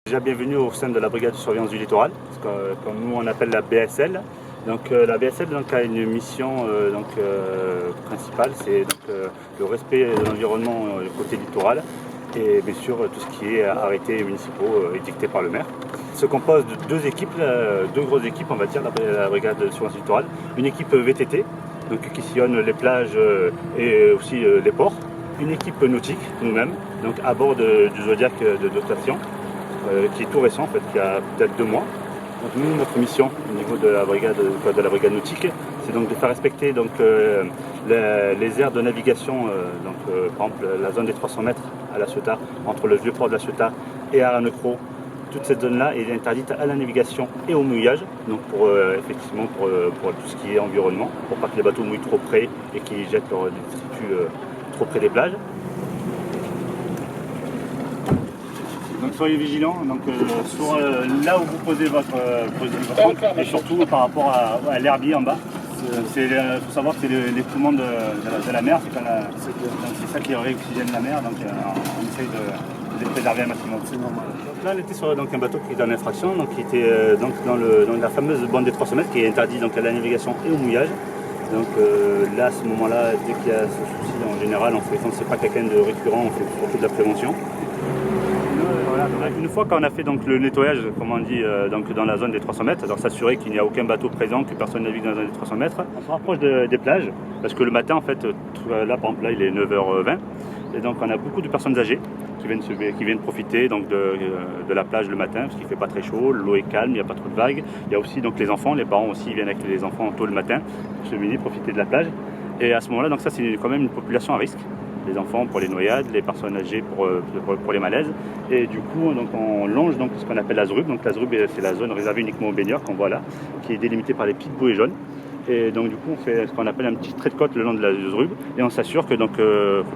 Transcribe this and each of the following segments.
Déjà bienvenue au sein de la brigade de surveillance du littoral, comme nous on appelle la BSL. Donc la BSL donc, a une mission principale, c'est le respect de l'environnement côté littoral et bien sûr tout ce qui est arrêtés municipaux édictés par le maire. Il se compose de deux équipes, deux grosses équipes on va dire, la brigade de surveillance du littoral. Une équipe VTT donc, qui sillonne les plages et aussi les ports. Une équipe nautique nous-mêmes, donc à bord du Zodiac de dotation. Qui est tout récent, en fait, qui a peut-être 2 mois. Donc nous, notre mission au niveau de la brigade nautique, c'est donc de faire respecter donc, les aires de navigation, par exemple la zone des 300 mètres à La Ciotat, entre le vieux port de La Ciotat et Aranecro. Toute cette zone-là est interdite à la navigation et au mouillage, donc pour tout ce qui est environnement, pour pas que les bateaux mouillent trop près et qu'ils jettent leurs détritus trop près des plages. Donc soyez vigilants sur là où vous posez votre ancre et surtout par rapport à l'herbier en bas. Il faut savoir que c'est l'écoulement de la mer, c'est ça qui réoxygène la mer, donc on essaye de les préserver un maximum. C'est normal. Donc là on était sur un bateau qui était en infraction, donc qui était dans la fameuse bande des 300 mètres qui est interdite donc, à la navigation et au mouillage. Donc là à ce moment-là, dès qu'il y a ce souci en général, quand c'est pas quelqu'un de récurrent, on fait surtout de la prévention. Une fois qu'on a fait donc, le nettoyage, comme on dit, dans la zone des 300 mètres, alors s'assurer qu'il n'y a aucun bateau présent, que personne navigue dans la zone des 300 mètres, on se rapproche des plages, parce que le matin, en fait, là par exemple, là, il est 9h20, et donc on a beaucoup de personnes âgées qui viennent profiter donc, de la plage le matin, parce qu'il ne fait pas très chaud, l'eau est calme, il n'y a pas trop de vagues. Il y a aussi donc, les enfants, les parents aussi viennent avec les enfants tôt le matin, se venir profiter de la plage. Et à ce moment-là, donc ça c'est quand même une population à risque. Les enfants pour les noyades, les personnes âgées pour les malaises. Et du coup, donc, on longe donc, ce qu'on appelle la ZRUB. Donc la ZRUB, c'est la zone réservée uniquement aux baigneurs qu'on voit là, qui est délimitée par des petites bouées jaunes. Et donc du coup, on fait ce qu'on appelle un petit trait de côte le long de la ZRUB. Et on s'assure que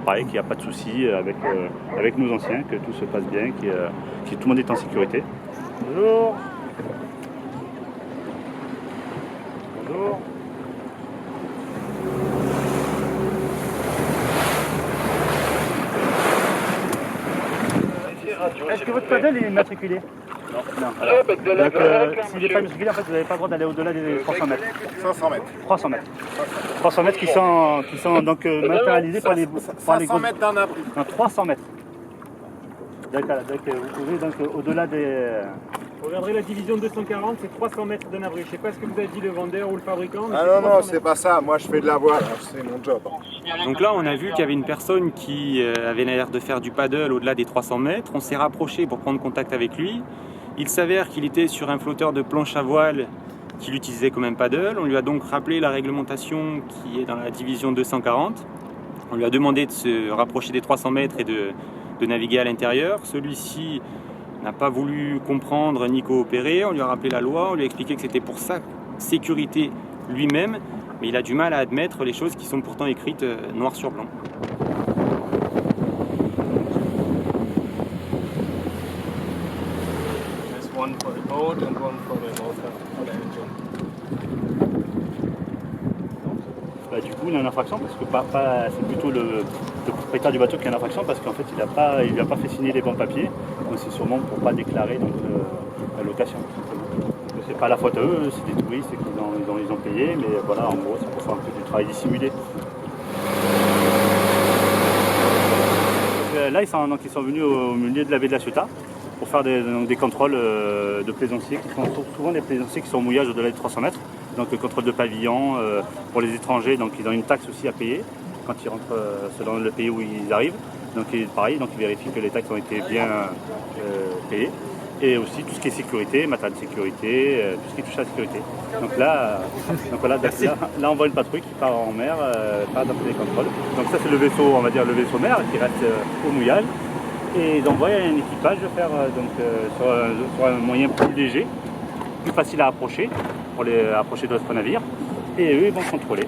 pareil, qu'il n'y a pas de souci avec nos anciens, que tout se passe bien, que tout le monde est en sécurité. Bonjour. Bonjour. Est-ce que votre paddle est immatriculé? Non. Donc, s'il n'est pas immatriculé, en fait, vous n'avez pas le droit d'aller au-delà des 300 mètres. 500 mètres. 300 mètres. 300 mètres qui sont donc matérialisés par les 500 mètres d'un abri. Non, 300 mètres. D'accord, donc vous pouvez donc au-delà des... Regardez la division 240, c'est 300 mètres d'un abri. Je ne sais pas ce que vous avez dit le vendeur ou le fabricant. Ah non, c'est pas ça. Moi, je fais de la voile. C'est mon job. Donc là, on a vu qu'il y avait une personne qui avait l'air de faire du paddle au-delà des 300 mètres. On s'est rapproché pour prendre contact avec lui. Il s'avère qu'il était sur un flotteur de planche à voile qu'il utilisait comme un paddle. On lui a donc rappelé la réglementation qui est dans la division 240. On lui a demandé de se rapprocher des 300 mètres et de naviguer à l'intérieur. Celui-ci n'a pas voulu comprendre ni coopérer. On lui a rappelé la loi, on lui a expliqué que c'était pour sa sécurité lui-même, mais il a du mal à admettre les choses qui sont pourtant écrites noir sur blanc. One for the boat and one for the motor, for the engine. Bah, du coup, il a une infraction parce que c'est plutôt le propriétaire du bateau qui a une infraction parce qu'en fait, il lui a pas fait signer les bons papiers. Donc c'est sûrement pour ne pas déclarer la location. C'est pas la faute à eux, c'est des touristes qu'ils ont payé, mais voilà, en gros, c'est pour faire un peu du travail dissimulé. Là, ils sont venus au milieu de la baie de La Ciotat pour faire des contrôles de plaisanciers, qui sont souvent des plaisanciers qui sont au mouillage au-delà des 300 mètres. Donc le contrôle de pavillon pour les étrangers, donc ils ont une taxe aussi à payer quand ils rentrent selon le pays où ils arrivent. Donc pareil, donc ils vérifient que les taxes ont été bien payées. Et aussi tout ce qui est sécurité, matériel de sécurité, tout ce qui touche à la sécurité. Donc là, on voit une patrouille qui part en mer, part dans les contrôles. Donc ça c'est le vaisseau, on va dire le vaisseau mère qui reste au mouillage. Et ils envoient un équipage faire sur un moyen plus léger, plus facile à approcher, pour les approcher d'autres navires. Et eux ils vont contrôler.